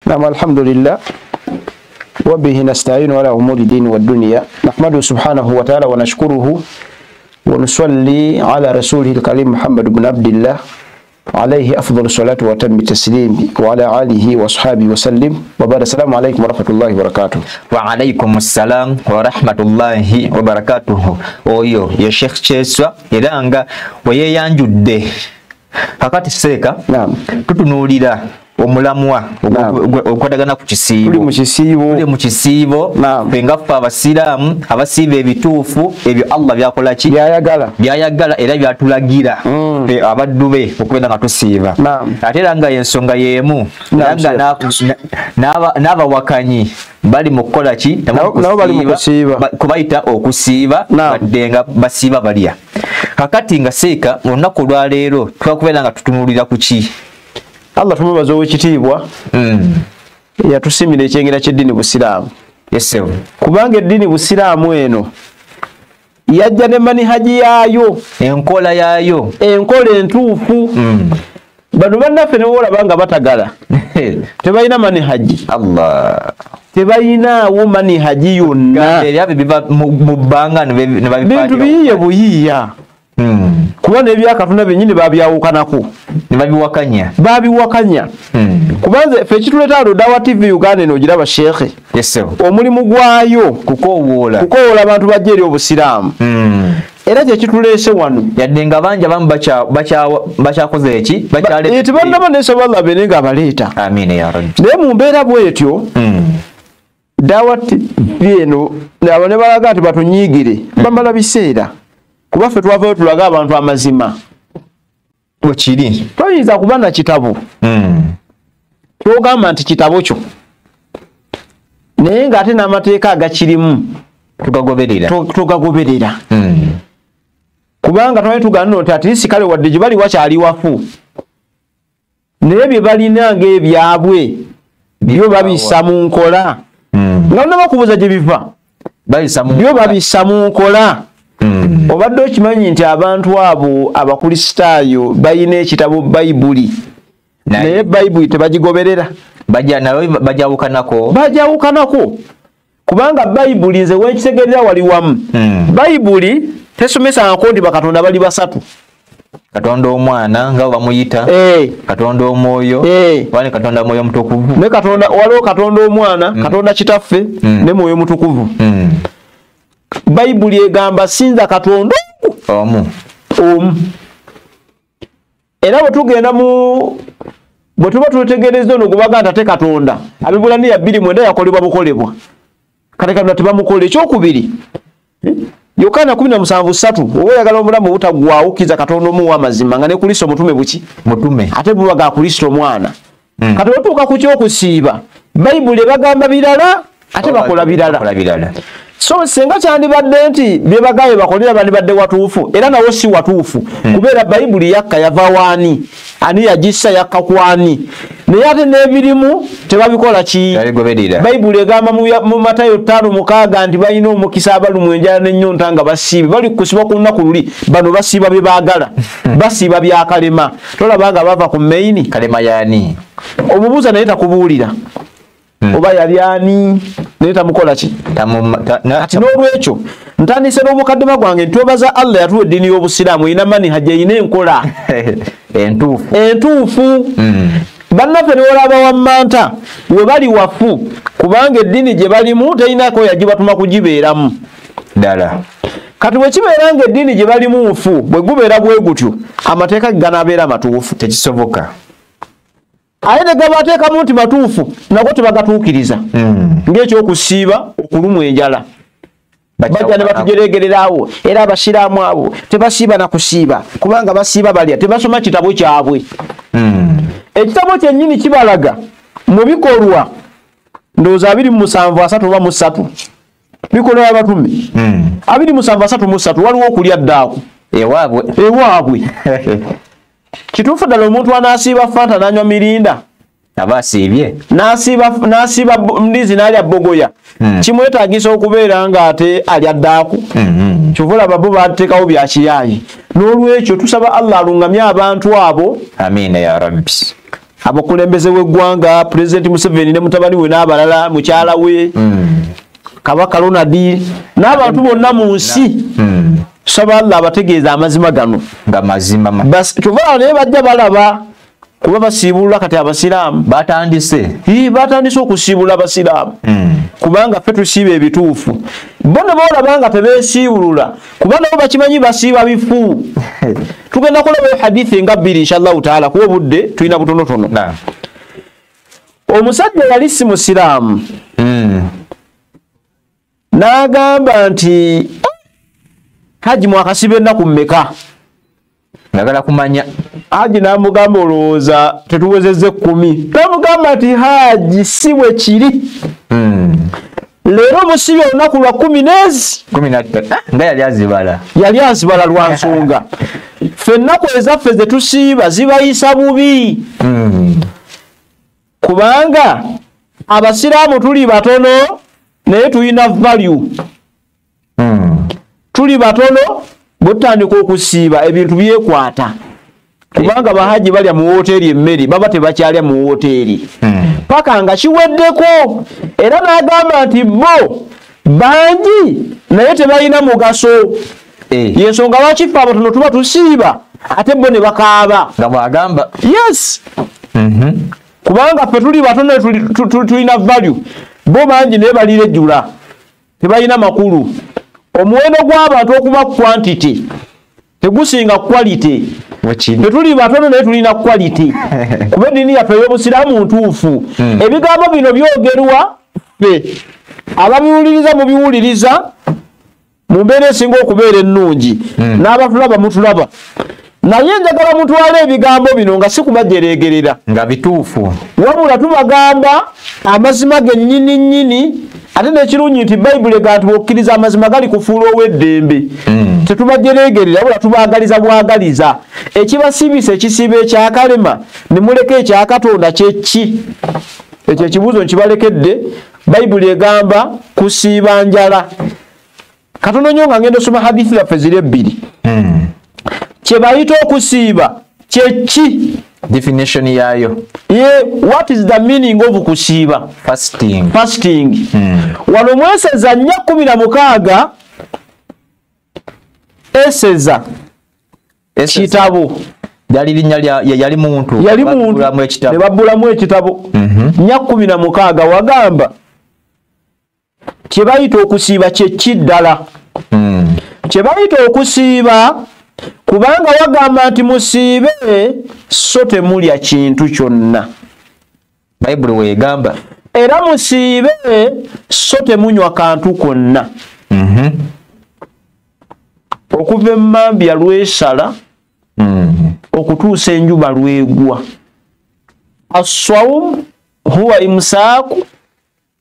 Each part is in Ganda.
نعم الحمد لله وبه نستعين على أمور الدين والدنيا نحمده سبحانه وتعالى ونشكره ونصلي على رسوله الكريم محمد بن عبد الله عليه أفضل الصلاة وتم التسليم وعلى آله وصحبه وسلم وبعد السلام عليكم ورحمة الله وبركاته. وعليكم السلام ورحمة الله وبركاته. Oyo ya Sheikh Cheswa eranga weyeyanjudde kakati seka tutunulira omulamwa okwatagana ku kisiibo tuli mu kisiibo bengafa abasiraamu abasiiba ebituufu ebyo Allah byakola ki byayagala era byatulagira abaddube okubeera nga tusiiba ate era nga ensonga y'emu n'abawakanyi bali mu kukola ki kubayita okusiiba badde nga basiiba balya kakati nga seeka olunaku olwaleero twakubeera nga tutunulira ku ki Allah tumubaza ow'ekitiibwa yatusimira ekyengera ky'eddiini busiraamu kubanga eddiini busiraamu eno yajja ne manihaji yaayo enkola yaayo enkola entuufu bano bannaffe ne boolaba nga batagala tebalina manihaji tebalinaawo manihaji yonna mu bbanga bintu biyiye buyiiya kuba n'ebyakatonda byennyini babyawukanako babiwakanya kubanze ffe ekituleeta alo Dawa TV Uganda eno ogiraba sheekhe omulimu gwayo kukowoola abantu bajja eri obusiraamu era kyekituleese wano yadde nga bangi abamu bakyakoze eki tebannaba nesobola Allah bene nga abaleeta naye mu mbeera bwetyo Dawa TV eno abo ne balaga nti batunyiigire bamala biseera kuba ffe twavayo tulaga abantu amazima wekiri toyinza kuba na kitabo kyogamba nti kitabo kyo naye ng'ate n'amateeka agakirimu tugagoberera kubanga twali tuganira nti atiisi kale wadde gye bali wakyali wafu naye bye balina ng'ebyabwe byo babissa mu nkola nga nabakubuuza gye biva byo babissa mu nkola obadde okimanyi nti abantu abo abakristaayo bayina ekitabo bayibuli naye bayibuli tebagigoberera bajawukanako kubanga bayibuli nze wenkitegeerera wali wamu bayibuli tesomesangako nti bakatonda bali basatu katonda omwana nga bamuyita katonda omwoyo wali katonda mwoyo mutukuvu ne katonda waliwo katonda omwana katonda kitaffe ne mwoyo mutukuvu bayibuli egamba sinza katonda omu era bwetugenda bwe tuba tutegereza ono gubaga nti ate katonda Abibulaniya 2:9 yakolebwa bukolebwa kale katonda tebamukola ekyokubiri Yokaana 17:3 oba oyagala omulamu obutaggwaawo kkiriza katonda omu w'amazima nga ne Kristo mutume ate buba ga Kristo mwana kati otuuka ku kyokusiiba bayibuli bagamba birala ate bakola birala so senga kyandibadde nti bye bagaye bakolera bandibadde watuufu era nawo si watuufu kubeera bayibuli yakka yava waani ani yagissa yakka kwani naye ate n'ebirimu tebabikola ki bayibuli egamba mu Matayo 5:6 nti balina omukisa abalumu enjala n'ennyonta nga basiibe bali kusiba ku lunaku luli bano basiiba bye baagala basiiba byakalema tolabanga bava ku maini kalema yaani omubuuza naye takubuulira oba yali ani naye tamukola ki ati n'olwekyo ntandise n'omukaddema gwange ntwebaza Allah yatuwa eddiini y'obusiraamu erina manihaji erina enkola entuufu bannaffe ne olaba wammanta we bali wafu kubanga eddiini gye balimu terinako yagibatuma kugibeeramu ddala kati bwe kibeera nga eddiini gye balimu nfu bwe gubeera bwe gutyo amateeka ganaabeera matuufu tekisoboka aye ne gabateekamu nti matuufu nago tebagatuukiriza ng'ekyokusiiba okulumwa enjala bajja ne batujeregererawo era abasiraamu abo tebasiiba na kusiiba kubanga basiiba balya tebasoma kitabo kyabwe ekitabo kyennyini kibalaga mu bikolwa ndowooza 27:33 bikolwa by'abatume 27:33 waliwo okulya ddaaku ewaabwe kituufu ddala omuntu anaasiiba fanta n'anywa mirinda aba asiibye n'asiiba ndizi n'alya bogoya kimwetaagisa okubeera ng'ate alya ddaaku kyovulaba bo baateekawo bya kiyaayi n'olwekyo tusaba Allah alungamye abantu abo amiina ya rabbi abakulembeze w'eggwanga President Museveni ne mutabani we n'abalala mukyala we Kabaka Ronald n'abantu bonna mu nsi saba Allah abategeeza amazima gano nga mazima bas tuvala ne bajja balaba kuba basiibulula kati abasiraamu batandise okusiibula abasiraamu kubanga ffe tusiiba ebituufu bo ne boolaba nga tebeesiibulula kuba nabo bakimanyi basiiba bifu tugenda kulaba hadithi nga bbiri inshallah taala kuba obudde tulina butonotono omusajja yali si musiraamu n'agamba nti Haji mwakasiba ennaku mmeka ngagala kumanya Haji n'amugamba olowooza tetuwezezze 10 n'amugamba nti Haji si bwe kiri leero musibye olunaku lwa 10 nga yali azibala lwa nsonga ffe ennaku ezaffe ze tusiiba zibayisa bubi kubanga abasiraamu tuli batono naye tulina value tuli batono butandika okusiiba ebintu byekwata kubanga bahaji balya mu hoteli emmeri baba tebakyalya mu hoteli paka nga kiweddeko era n'agamba nti bo bangi naye tebalina mugaso yensonga lwaki ffe abatono tuba tusiiba ate bo ne bakaaba nga bwagamba yes kubanga ffe tuli batono tulina value bo bangi naye balirejjula tebalina makulu omuwendo gw'abantu okuba quantity tegusinga quality tetuli batono naye tulina quality kuba eddiini yaffe ey'obusiraamu ntuufu ebigambo bino byogerwa ffe ababiwuliriza mubiwuliriza mu mbeera esinga okubeera ennungi n'abatulaba mutulaba naye njagala mutwala ebigambo bino nga si kubajereegerera nga bituufu wabula tubagamba amazima gennyini ate n'ekirungi nti bayibuli egaa tubakkiriza amazima gali kufuula ow'eddembe tetubajereegerera wabula tubaagaliza bwagaliza ekibasiibisa ekisiiba ekyakalema ne muleka ekyakatonda kyeki ekyo ekibuuzo nkibalekedde bayibuli egamba kusiiba njala katono nnyo nga ngenda osoma hadithi zaffe ziri ebbiri kye bayita okusiiba kyeki definition yayo what is the meaning of kusiiba fasting wano mweseza 4:16 eseza kitabo yali linnya yali muntu ne babbulamu ekitabo 4:16 wagamba kye bayita okusiiba kyeki ddala kye bayita okusiiba kubanga wagamba nti musiibe so temulya kintu kyonna bayibuli weegamba era musiibe so temunywa kantu konna okuva emmambya lwesala okutuusa enjuba lwegwa as-sawm huwa imsaaku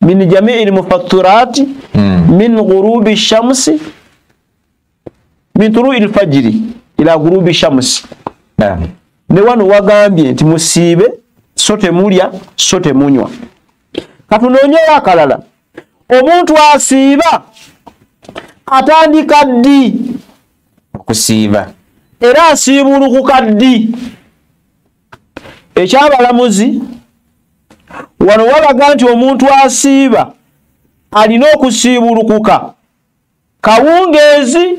min jamii al-mufattirati min ghurubi shamsi min tului al-fajri ila ghurubi shamsi ne wano wagambye nti musiibe so temulya so temunywa katunoonyeyo akalala omuntu asiiba atandika ddi okusiiba era asiibulukuka ddi ekyabalamuzi wano walaga nti omuntu asiiba alina okusiibulukuka kawungeezi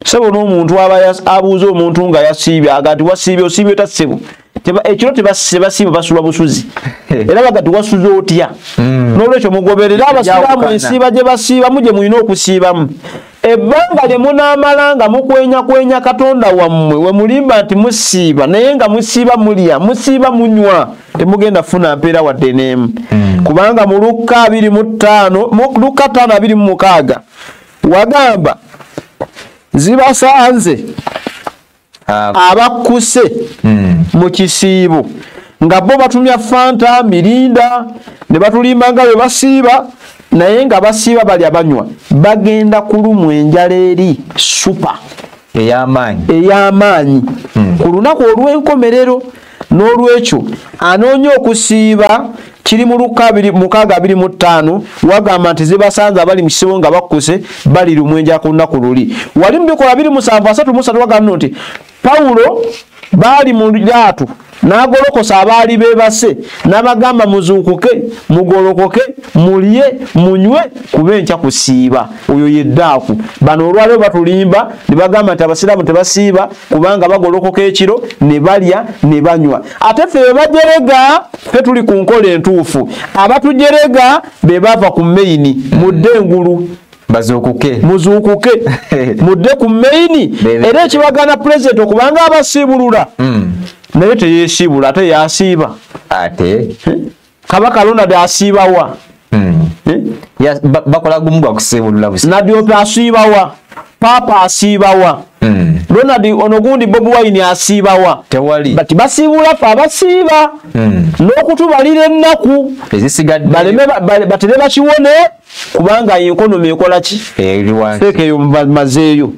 sebo n'omuntu abuuza omuntu nga yasiibye aga nti wasiibye osiibye tassebo ekiro tebasiiba basula busuzi era baga tiwasuza otya n'olwekyo mugoberera abasiraamu ensiiba gye basiibamu gye mulina okusiibamu ebbanga lye munaamala nga mukwenyakwenya katonda wammwe we mulimba nti musiiba naye nga musiiba mulya musiiba munywa temugenda funa mpeera wadde n'emu kubanga mu Luka 5:26 wagamba zibasanze abakkuse mu kisiibo nga bo batumya fanta mirinda ne batulimba nga bwe basiiba naye nga basiiba balya banywa bagenda kulumwa enjala eri supa ey'amaanyi ku lunaku olw'enkomerero n'olwekyo anoonya okusiiba kiri mu Luka 6:25 wagamba nti zibasanze abali mu kisibo nga bakkuse balirumwa enjala ku lunaku luli wali mu Bikola 2:7-3 wagamba nti Pawulo bali mu lyatu n'agolokosa abaali beebase n'abagamba muzuukuke mugolokoke mulye munywe kuba enkya kusiiba oyo yeddaaku bano olwaleero batulimba ne bagamba nti abasiraamu tebasiiba kubanga bagolokoka ekiro ne balya ne banywa ate ffe be bajerega ffe tuli ku nkola entuufu abatujerega be bava ku meyini mudde engulu bazuukuke muzuukuke mudde ku meyini era ekibagana pulezidenti okubanga abasiibulula naye teyeesiibula ate yasiiba ate kabaka Ronald asiibawa bakola gumu gwa kusiibulula busi Nadiope asiibawa Papa asiibawa Ronald onogundi Bobi Wine asiibawa tewali bati basiibula fa abasiiba n'okutubalira ennaku ezisigadde baleme batene bakiwone kubanga enkonomi ekola ki eri wansi feke eyo mazeeyo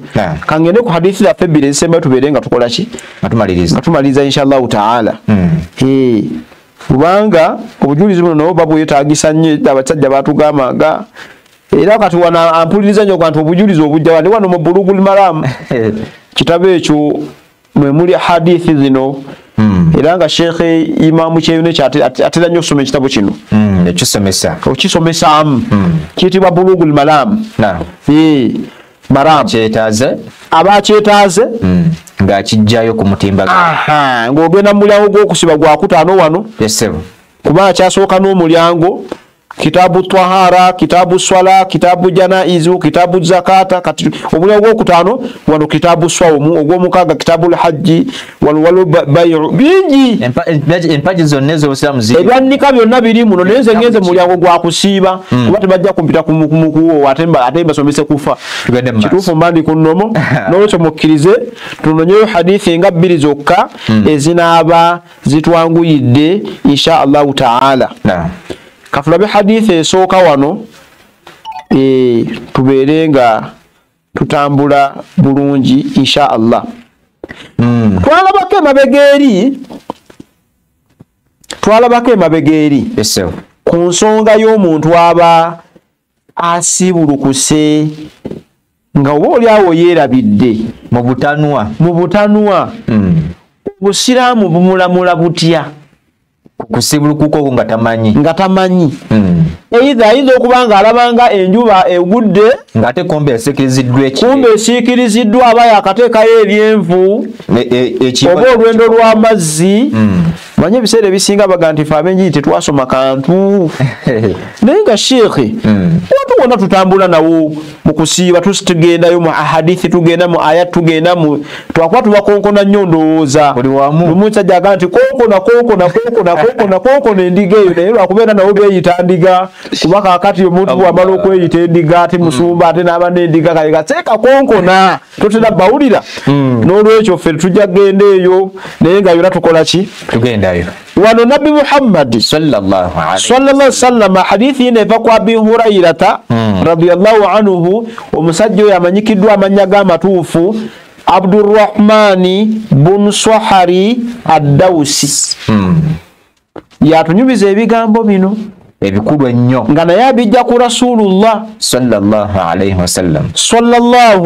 kangende ku hadithi yaffe ebbiri ezisembayo tubeere nga tukola ki nga tumaliriza inshallah taala kubanga obujulizi buno nabo babwetaagisa nnyo abasajja batugambanga era kati wana ampuliriza nnyo nti obujulizi obujja wano wano mu Bulugul Maram kitabo ekyo mwe muli hadithi zino era nga Sheikh Imam Kyeyune atera nnyo okusoma ekitabo kino okisomesaamu kiyitibwa Bulugul Maram Maram kyetaaze abakyetaaze ng'akijjayo ku mutimbaga ng'ogenda mu mulyango gw'okusiba gwakutaano wano kubanga kyasooka n'omulyango kitabu tahara kitabu swala kitabu janaizu kitabu zakata kati omulyango gw'okutaano wano kitabu swawmu ogw'omukaaga kitabu hajji wano bayu bingi empaji zonna ez'obusiraamu ebyannika byonna biri muno naye nze ngenze mu mulyango gwa kusiiba kuba tebajja kumpita ku mukuwo ate mbasomese kufa kituufu mba ndi ku nnomo n'olwekyo mukkirize tunonyeyo hadithi nga bbiri zokka ezinaaba zitwanguyidde insha allahu taala kafulabe hadithi esooka wano tubeere nga tutambula bulungi insha Allah twalabako emabega eri ku nsonga y'omuntu aba asibulukuse nga oba oli awo yeerabidde mu butanwa obusiraamu bumulamula butya kusibulukuko nga tamanyi ayinza okuba nga alabanga enjuba egudde ng'ate kumbe esiikiriziddwa aba yakateekayo ebyenvu oba olwendo lw'amazzi manye ebiseera ebisinga baga nti fe abenjiri tetwasoma kantu naye nga sheekhe watu wonna tutambula nawo mu kusiiba tugendayo mu ahadithi tugenda mu ayat tugenda mu twakuba tubakonkona nnyo ndowooza lumusajja agaa nti konkona endiga eyo naye lwakubeera nawo beeyita ndiga kuba kakati omuntu bwamala okweyita endiga ate musumba ate n'aba n'endiga kaseeka konkona totera bawulira n'olwekyo ffe tujja kgenda eyo naye nga yonna tukola ki tugendayo wano nabbi Muhammad sallallahu alaihi wasallam hadithi ine eva ku Abi Hurairata radiyallahu anhu omusajja oyo amanyikiddwa amannya g'amatuufu Abdurrahmani bun Swahari ad-Dawsi yatunyumiza ebigambo bino ebikulu ennyo nga naye abijja ku Rasulullah sallallahu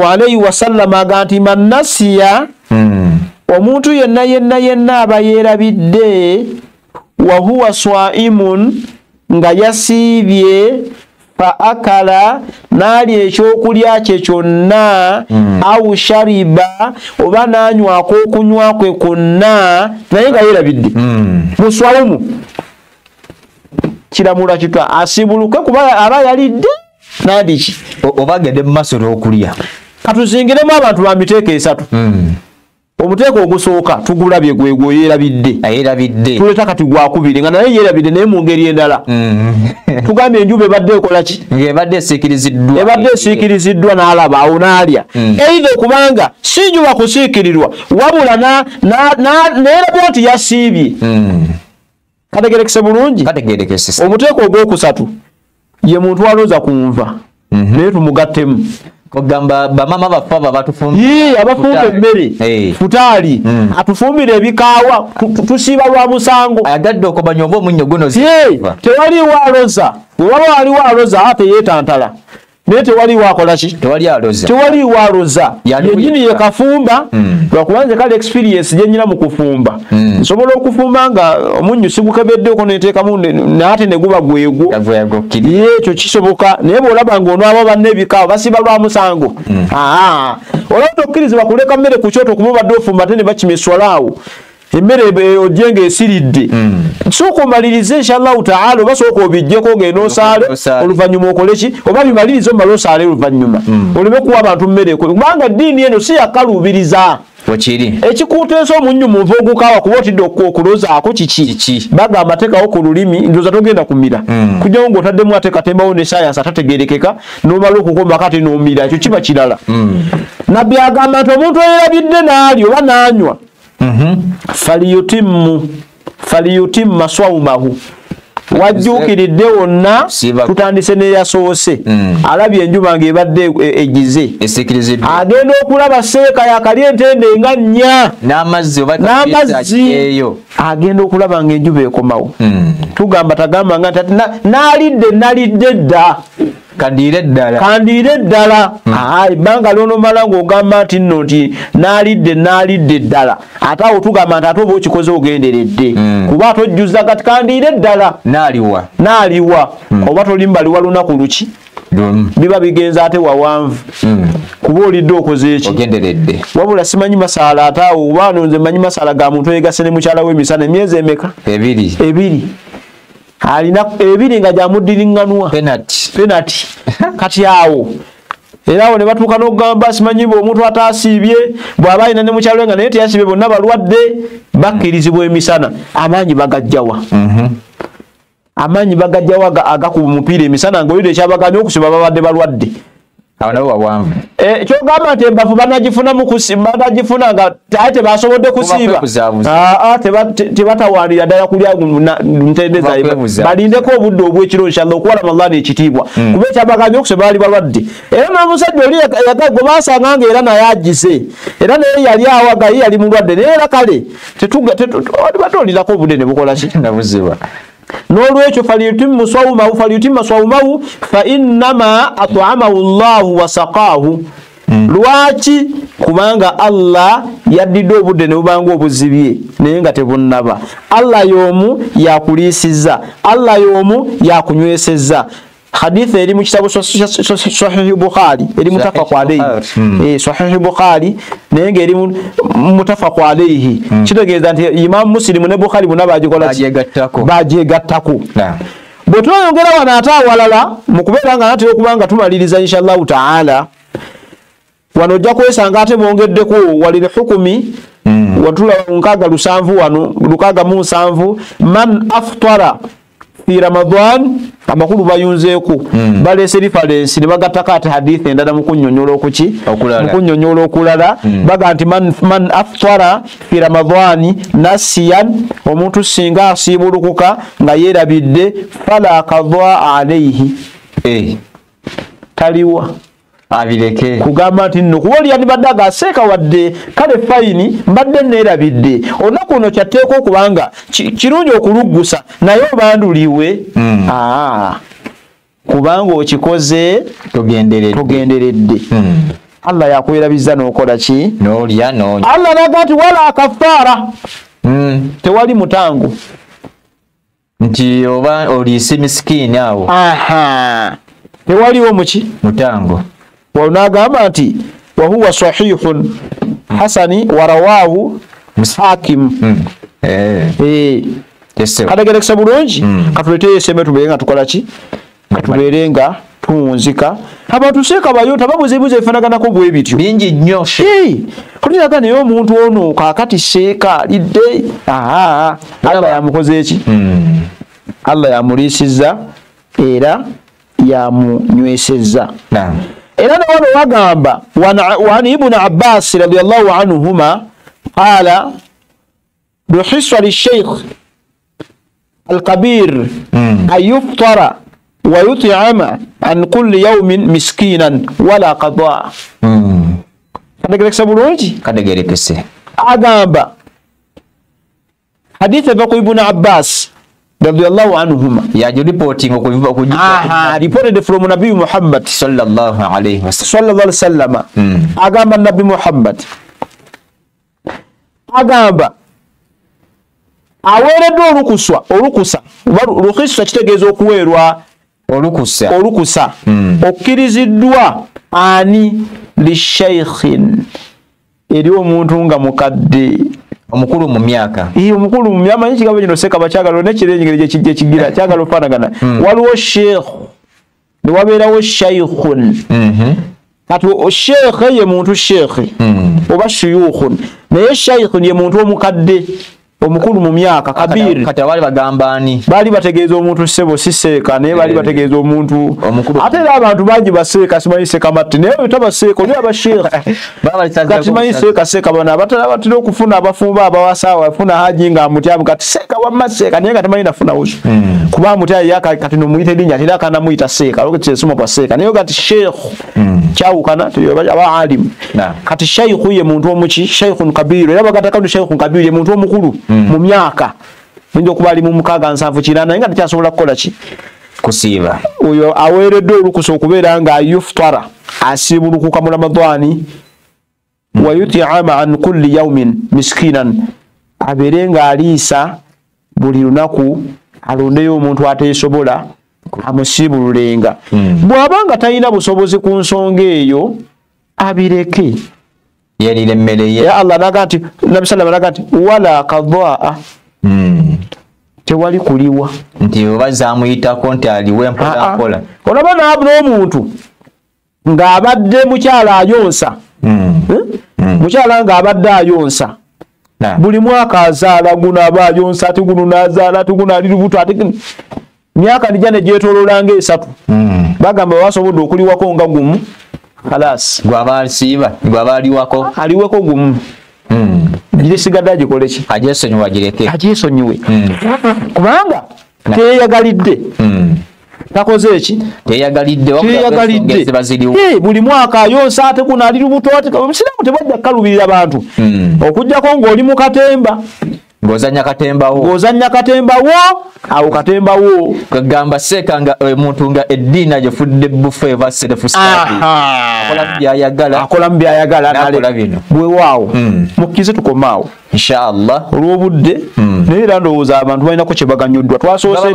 alaihi wasallam aga nti man nasiya omuntu yenna aba yeerabidde wa huwa swaimun nga yasiibye fa akala n'alya ekyokulya kye kyonna au shariba oba n'anywako okunywa kwe kwonna naye nga yeerabidde muswawumu kiramula kitwa asibuluke kuba aba yalidde n'adiki oba agende mu maaso n'okulya katuzingiremu abantu ba miteeko esatu omuteeko ogusooka tugulabye gwegwo yeerabidde tuleta kati gwakubiri nga naye yeerabidde naye mu ngeri endala tugambye enjuba ebadde ekola ki ebadde esiikiriziddwa n'alaba awo n'alya eitha okubanga si njuba kusiikirirwa wabula neerabira nti yasiibye kategerekese bulungi omuteeko ogwokusatu ye muntu alooza ku nva naye tumugattemu ogamba bamama baffe abo abatufumba abafumba emmere futaali atufumbira ebikaawa tusiiba lwa musango ayagadde okumanya oba omunnyo guno tewaliwo aloza bwewaba waliwo aloza ate yeetantala naye tewali wakola ki tewali aloza tewali waloza yenyini ye kafumba lwakubanze kale experience gyenyina mu kufumba nsobola okufumba nga omunyu sigukebeddeko neteekamu naate ne guba gwegwo ekyo kisoboka naye bw'olaba ng'onaaba banne ebikaawo basiba lwa musango olaba tokkirizibwa kuleka mmere ku kyoto kuba obadde ofumba ate ne bakimeswalaawo emmere ojjenga esiridde sooka omalirize inshallahu taala oba sooka obijjeko ogenda osaale oluvannyuma okoleki oba bimalirize omala osaale oluvannyuma oleme kuwa abantu mmere kubanga ddiini eno si yakaluubiriza wakiri ekikuuteesa omunnyu mu nva ogukaawa kuba otidde okulozaako kiki bagamba teekawo ku lulimi ndowooza togenda kumira kujjawo ng'otaddemu ate katembawo ne sayansi atategerekeka n'omala okukoma kati n'omira ekyo kiba kirala nabbi agamba nti omuntu eyerabidde n'ali oba n'anywa faliyutimma swaumahu wajjuukiridde wonna tutandise neyasoose alabye enjuba ng'ebadde egize agenda okulaba seeka yakali entende nga 4 n'amazzi agenda okulaba ng'enjuba ekomawo tugamba tagambanga nti nalidde dda kandiire ddala ebbanga lyonomala ng'ogamba nti nno nti nalidde ddala ate awo tugamba nti ate oba okikoze ogenderedde kuba ate ojjuza kati kandiire ddala naaliwa oba tolimbaliwa lunaku luki biba bigenza ate wawanvu kuba olidde okoze eki ogenderedde wabula simanyi masaala ate awo oba nonze manyi masaala ga muntu eyegase ne mukyala w'emisana emyezi emeka 2 alina 2 nga gyamuddiringanwa penalty kati awo era awo ne batuuka n'okugamba simanyi omuntu ataasiibye bw'aba alina ne mukyalo nga naye teyasiibye bonna balwadde bakkirizibwa emisana amaanyi bagajjawa amaanyi bagajjawa agakuba omupiira emisana ng'olidde ekyabaganya okusiba babadde balwadde awo nabo wawanvu kyogamba nti embafu banagifuna nga aye tebasobodde kusiiba tebatawaanira ddala kulya ntendeza balindeko obudde obwekiro inshallah okuwa ramadani ekitiibwa kuba ekyabaganya okusiba bali balwadde era n'omusajja oli gwe baasanga nga era naye agize era naye yali awaga ye yali mulwadde naye era kale batolirako obudde ne bukola ki nabuzibwa n'olwekyo falyutimma swawmahu fa innama at'amahu Allahu wa saqaahu lwaki kubanga Allah yaddidde obudde ne bubanga obuzibye naye nga tebunnaba Allah y'omu yakuliisizza Allah y'omu yakunywesezza hadith eri mu kitabu Sahih Bukhari eri mutafaq alayhi Sahih Bukhari naye ng'eri mutafaq alayhi kitegeeza nti Imam Muslim ne Bukhari bonna bagyegattako bwe twayongera wano ate awalala mu kubeera nga natera okubanga tumaliriza inshallah taala wano ojja kwesanga ate bongeddeko walil hukumi watula 607 wano 607 man aftara fi Ramadan amakulu bayunzeeko balese reference ne bagattako ate hadith endala mu kunnyonnyola okulala baga nti man aftara fi Ramadani nasiyan omuntu singa asiibulukuka nga yeerabidde fala qadha alayhi taliwa abireke kugamba nti nno kuba oli yandibadde agaseeka wadde kale fayini mbadde neerabidde olunaku luno kyatteeka okubanga kirungi okuluggusa naye obanduliwe kubanga okikoze togenderedde Allah yakwerabiza n'okola ki n'olya n'onywa Allah naga nti wala kafaara tewali mutango nti oba oliise misikini awo tewaliwo muki mutango wanagamba nti wahuwa sahihun hasani warawahu hakim kadagerekesa bulungi katulete eseme tubeere nga tukola ki katubeere nga tuwunzika abantu seeka bayota babuzebuze ebifaanaganako bwe bityo bingi nnyo kuliraga naye omuntu ono kaakati seeka alidde Allah yamukoze eki Allah yamuliisizza era yamunywesezza era nawano wagamba wani ibn Abbas radiyallahu anhuma qala ruhisa lisheikh alkabir an yuftara wa yut'ama an kulli yawmin miskinan wala qada kadegerekesa bulungi agamba hadith eva ku ibn Abbas radiyallahu anhuma ya reporting reported from Nabi Muhammad sallallahu alayhi wasallam agamba Nabi Muhammad agamba awereddwa olukusa rukhisa kitegeeza okuweerwa olukusa okkiriziddwa ani li shaykhin eri omuntu nga mukadde omukulu mu myaka omukulu mu myaka manyi kigambo kino seka bakyagala n'ekirengere gye kijja kigira kyagala ofaanagana waliwo sheikh ne wabeerawo shaykhun kati sheikh ye muntu sheikh oba shuyukhun naye shaykhun ye muntu omukadde omukulu mu myaka kabir kati abali bagambani bali bategeeza omuntu sebo siseeka naye bali bategeeza omuntu ate era abantu bangi baseeka simanyi seeka matti naye oyo tabaseeka oli abasheekha kati manyi seeka bano abatala batera okufuna abafumba abawasa abafuna haji nga amutyamu kati seeka wamma seeka naye kati manyi nafuna wuzo kuba amutya kati nomuyita erinnya ate akana muyita seeka kyesoma kwa seeka naye kati sheekhu kyawukana aba alimu kati shaykhu ye muntu omuki shaykhun kabir era bagataka shaykhun kabir ye muntu omukulu mu myaka ndio kuba ali mu 6-7 naye nga tekyasobola kukola ki kusiiba oyo aweereddwa olukusa okubeera nga yuftara asibulukuka mu ramadani wa yuti'ama an kulli yawmin miskinan abeere nga aliisa buli lunaku alondeyo omuntu ateesobola amusibululenga bw'abanga talina busobozi ku nsonga eyo abireke yalire emmere ye Allah nagati Nabi sallallahu alayhi wasallam wala qadhaa tewali kuliwa nti obaza amuyitako nti aliwe mpola olaba n'omuntu ng'abadde mukyala ayonsa mukyala ng'abadde ayonsa buli mwaka azaala guno aba ayonsa ate guno n'azaala ate guno ali lubuto ate myaka nijja ne gyetooloola ng'esatu bagamba basobodde okuliwako nga gumu khalas gwaba aliweko gumu girisigadde agikole ki agyesonyiwe kubanga teyeyagalidde takoze eki teyagalidde buli mwaka ayonsa ate kuno ali lubuto omusiraamu tebajja kukalubirira bantu okujjako ng'oli mu katemba ng'ozannya katembawo awo katembawo kagamba seeka nga omuntu nga eddiini agifudde bufe eva self study akola mu byayagala n'akola bino bwewaawo mukkirize tukomaawo inshallah olwobudde neera ndowooza abantu balinako kye baganyuddwa twasoose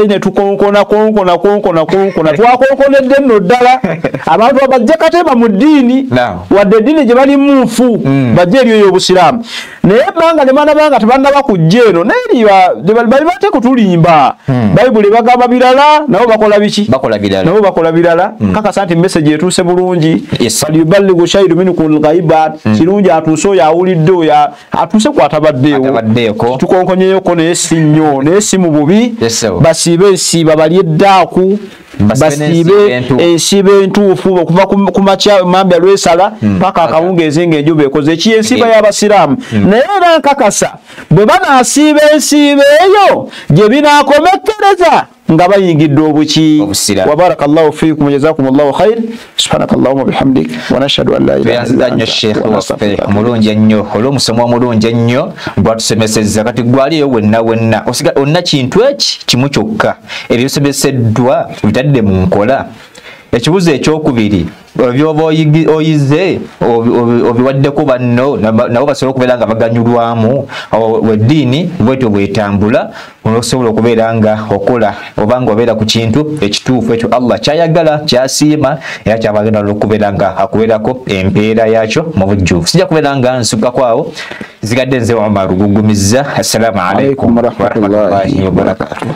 ne tukonkona twakonkonedde nno ddala abantu abajja katemba mu ddiini wadde eddiini gye bali munfu bajja eri eyo obusiraamu naye ebbanga ne baana banga tebannaba kujja eno naye bali bate kutulimba bayibuli bagamba birala nabo bakola biki nabo bakola birala kakasa nti message etuuse bulungi falyuballighu shahidu minkum al-ghaibat kirungi atuuse oyo awulidde oyo atuuse kwatabaddeewo tukonkonyeyoko naye si nnyo naye si mu bubi basiibe ensiiba balye eddaaku basiibe ensiiba entuufu okuva ku makya mambya lwesala paka akawungeezi ng'enjuba ekoze ki ensiiba y'abasiraamu naye era nkakasa bwe banaasiiba ensiiba eyo gye binaakomekkereza nga bayingidde obuki wa barakallahu fiikum jazakumullahu khair subhanakallahumma bihamdik wa nashhadu an la ilaha illa anta astaghfiruka mulungi ennyo olw'omusomo omulungi ennyo gwatusemesezza kati gwaliyo wenna onna kintu eki kimu kyokka ebyosomeseddwa bitadde mu nkola ekibuzo ekyokubiri ebyoba oyize obiwaddeko banno nabo basobola okubeera nga baganyulwamu weddiini bwetyo bwetambula osobola okubeera nga okola obanga obeera ku kintu ekituufu ekyo Allah kyayagala kyasiima era kyabagenda okubeera nga akubeerako empeera yakyo mu bujjuvu sijja kubeera nga nsukako awo zigadde nze Omar Lugugumiza assalamu alaikum wa rahmatullahi wa barakatuh.